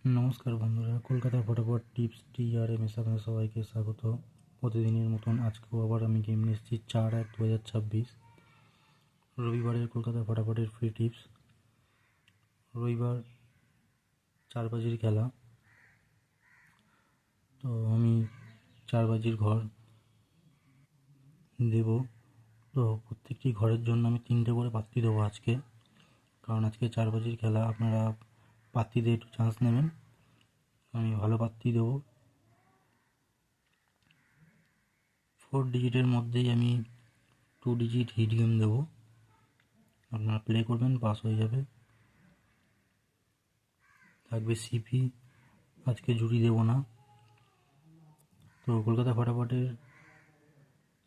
নমস্কার বন্ধুরা, কলকাতা ফটাফট টিপস TRM-এ আপনাদের সবাইকে স্বাগত। প্রতিদিনের মতন আজকেও আবার আমি গেম নিয়ে এসেছি 4/1/2026 রবিবারের কলকাতা ফটাফটের ফ্রি টিপস। রবিবার 4 বাজির খেলা, তো আমি 4 বাজির ঘর দেব। তো প্রত্যেকটি ঘরের জন্য আমি 3টে করে পাত্তি দেবো আজকে, কারণ আজকে 4 বাজির খেলা। আপনারা পাত্তি দিয়ে একটু চান্স নেবেন, আমি ভালো পাত্তি দেবো। 4 ডিজিটের মধ্যেই আমি 2 ডিজিট হিট গেম দেবো, আপনারা প্লে করবেন, পাস হয়ে যাবে। থাকবে সিপি, আজকে জুড়ি দেব না। তো কলকাতা ফটাফটের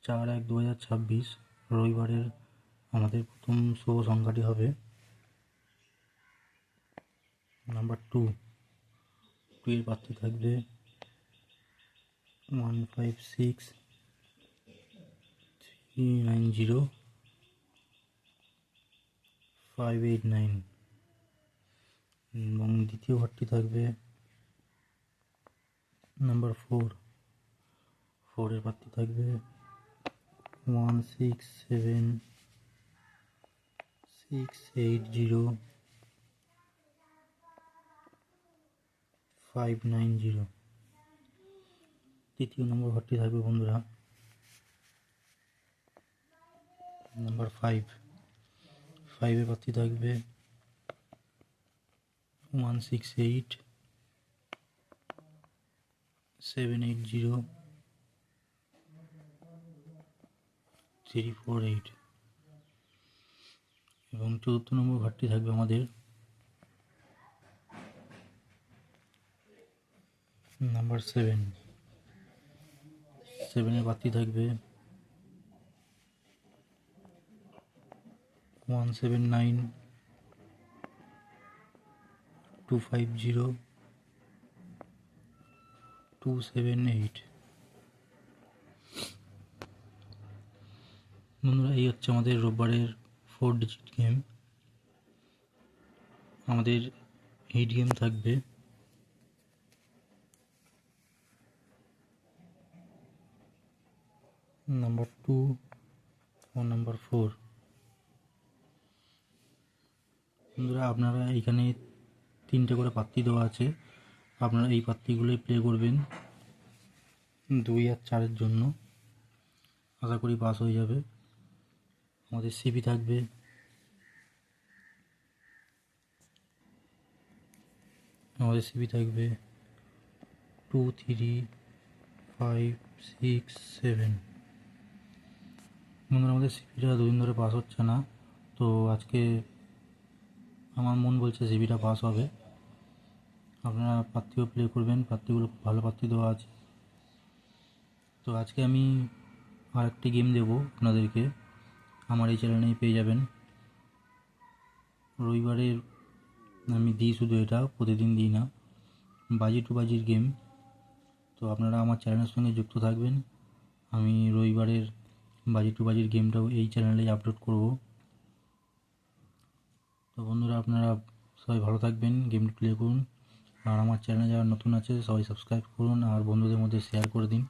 4/1/2026 রবিবারের আমাদের প্রথম শো সংখ্যাটি হবে নাম্বার 2। এর পাত্রে থাকবে 15639058 এবং দ্বিতীয় ঘরটি থাকবে নাম্বার 4। এর পাত্রে থাকবে 167680 590। তৃতীয় নম্বর ঘরটি থাকবে বন্ধুরা নাম্বার 5। এর পাত্রে থাকবে 168780 348 এবং চতুর্থ নম্বর ঘরটি থাকবে আমাদের নাম্বার 7। এর পাত্রে থাকবে 179250 278। বন্ধুরা, এই হচ্ছে আমাদের রোববারের 4 ডিজিট গেম। আমাদের হিট গেম থাকবে নাম্বার 2 ও নাম্বার 4। বন্ধুরা, আপনারা এইখানে 3টে করে পাত্তি দেওয়া আছে, আপনারা এই পাত্তিগুলোই প্লে করবেন 2 আর 4-এর জন্য। আশা করি পাস হয়ে যাবে। আমাদের সিপি থাকবে 2 3 5 6 7। বন্ধুরা, আমাদের সিপিটা দুদিন ধরে পাস হচ্ছে না, তো আজকে আমার মন বলছে সিপিটা পাস হবে। আপনারা পাত্তিও প্লে করবেন, পাত্তিগুলো ভালো পাত্তি দেওয়া আছে। তো আজকে আমি আর একটি গেম দেবো আপনাদেরকে, আমার এই চ্যানেলেই পেয়ে যাবেন। রবিবারের আমি দিই শুধু এটা, প্রতিদিন দিই না। বাজি টু বাজির গেম। তো আপনারা আমার চ্যানেলের সঙ্গে যুক্ত থাকবেন। আমি রবিবারের বাজি টু বাজির গেমটাও এই চ্যানেলেই আপলোড করব। তো বন্ধুরা, আপনারা সবাই ভালো থাকবেন, গেমটি প্লে করুন। আর আমার চ্যানেলে যারা নতুন আছে সবাই সাবস্ক্রাইব করুন আর বন্ধুদের মধ্যে শেয়ার করে দিন।